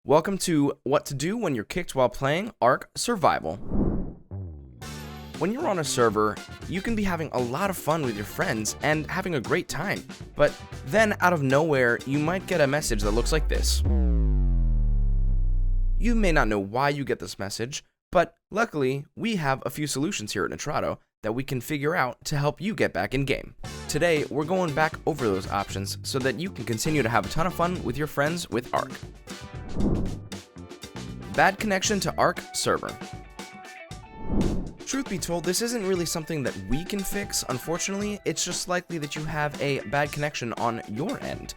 Welcome to What to Do When You're Kicked While Playing Ark Survival. When you're on a server, you can be having a lot of fun with your friends and having a great time, but then out of nowhere, you might get a message that looks like this. You may not know why you get this message, but luckily, we have a few solutions here at Nitrado that we can figure out to help you get back in game. Today, we're going back over those options so that you can continue to have a ton of fun with your friends with Ark. Bad connection to Ark server. Truth be told, this isn't really something that we can fix, unfortunately. It's just likely that you have a bad connection on your end.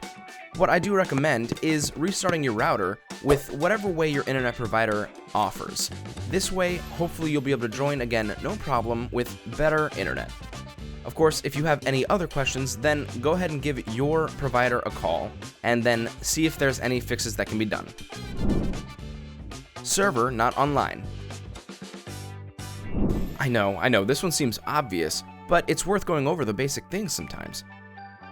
What I do recommend is restarting your router with whatever way your internet provider offers. This way, hopefully you'll be able to join again, no problem, with better internet. Of course, if you have any other questions, then go ahead and give your provider a call, and then see if there's any fixes that can be done. Server not online. I know, this one seems obvious, but it's worth going over the basic things sometimes.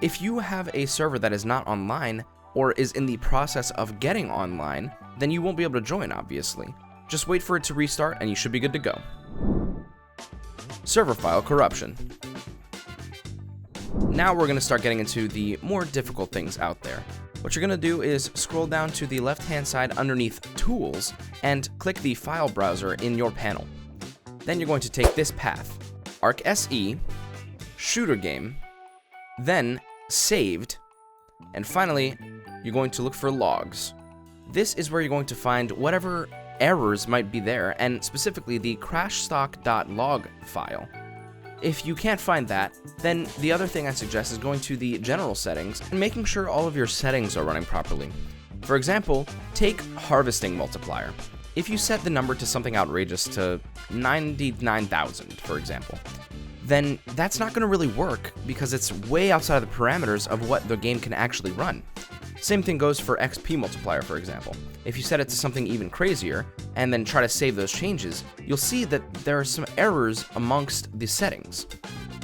If you have a server that is not online, or is in the process of getting online, then you won't be able to join, obviously. Just wait for it to restart and you should be good to go. Server file corruption. Now we're going to start getting into the more difficult things out there. What you're going to do is scroll down to the left-hand side underneath Tools and click the file browser in your panel. Then you're going to take this path, Ark SE, Shooter Game, then Saved, and finally, you're going to look for Logs. This is where you're going to find whatever errors might be there, and specifically the crashstock.log file. If you can't find that, then the other thing I suggest is going to the general settings and making sure all of your settings are running properly. For example, take harvesting multiplier. If you set the number to something outrageous to 99,000, for example, then that's not going to really work because it's way outside of the parameters of what the game can actually run. Same thing goes for XP multiplier, for example. If you set it to something even crazier, and then try to save those changes, you'll see that there are some errors amongst the settings.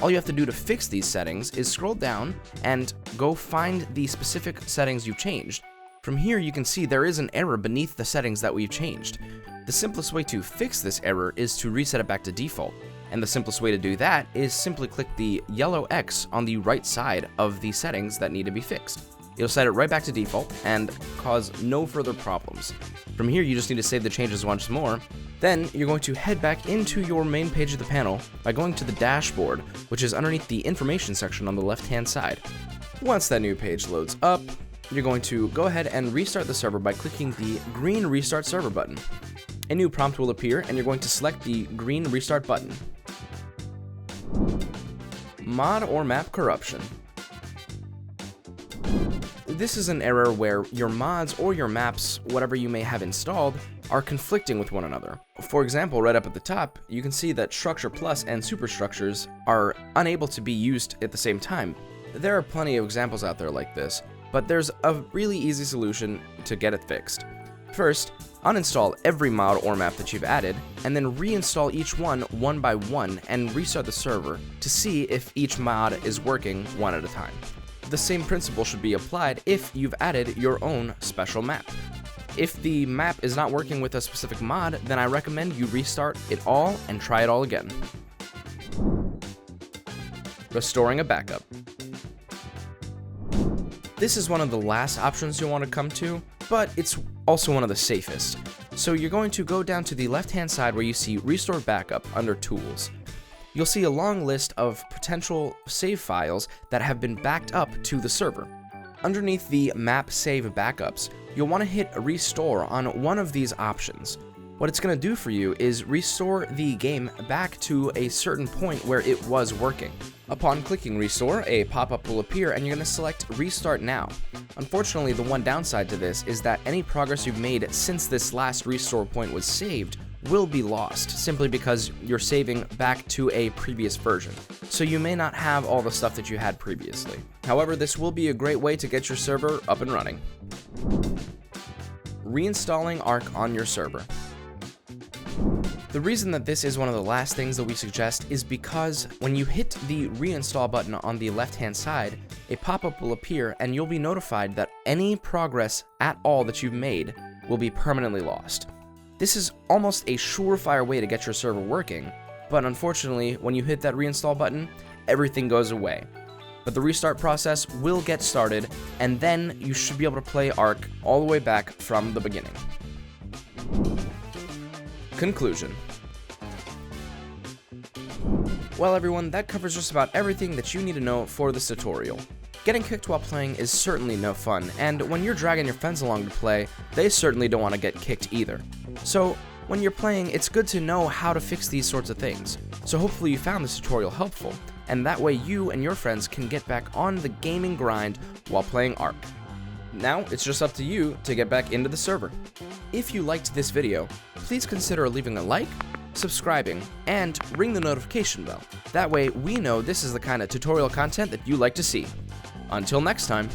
All you have to do to fix these settings is scroll down and go find the specific settings you've changed. From here, you can see there is an error beneath the settings that we've changed. The simplest way to fix this error is to reset it back to default. And the simplest way to do that is simply click the yellow X on the right side of the settings that need to be fixed. It'll set it right back to default and cause no further problems. From here, you just need to save the changes once more. Then you're going to head back into your main page of the panel by going to the dashboard, which is underneath the information section on the left-hand side. Once that new page loads up, you're going to go ahead and restart the server by clicking the green Restart Server button. A new prompt will appear, and you're going to select the green Restart button. Mod or map corruption. This is an error where your mods or your maps, whatever you may have installed, are conflicting with one another. For example, right up at the top, you can see that Structure Plus and Superstructures are unable to be used at the same time. There are plenty of examples out there like this, but there's a really easy solution to get it fixed. First, uninstall every mod or map that you've added, and then reinstall each one by one and restart the server to see if each mod is working one at a time. The same principle should be applied if you've added your own special map. If the map is not working with a specific mod, then I recommend you restart it all and try it all again. Restoring a backup. This is one of the last options you'll want to come to, but it's also one of the safest. So you're going to go down to the left-hand side where you see Restore Backup under Tools. You'll see a long list of potential save files that have been backed up to the server. Underneath the Map Save Backups, you'll want to hit Restore on one of these options. What it's going to do for you is restore the game back to a certain point where it was working. Upon clicking Restore, a pop-up will appear and you're going to select Restart Now. Unfortunately, the one downside to this is that any progress you've made since this last restore point was saved will be lost, simply because you're saving back to a previous version. So you may not have all the stuff that you had previously. However, this will be a great way to get your server up and running. Reinstalling Ark on your server. The reason that this is one of the last things that we suggest is because when you hit the reinstall button on the left-hand side, a pop-up will appear and you'll be notified that any progress at all that you've made will be permanently lost. This is almost a surefire way to get your server working, but unfortunately, when you hit that reinstall button, everything goes away. But the restart process will get started, and then you should be able to play Ark all the way back from the beginning. Conclusion. Well everyone, that covers just about everything that you need to know for this tutorial. Getting kicked while playing is certainly no fun, and when you're dragging your friends along to play, they certainly don't want to get kicked either. So, when you're playing, it's good to know how to fix these sorts of things. So hopefully you found this tutorial helpful, and that way you and your friends can get back on the gaming grind while playing Ark. Now, it's just up to you to get back into the server. If you liked this video, please consider leaving a like, subscribing, and ring the notification bell. That way we know this is the kind of tutorial content that you like to see. Until next time.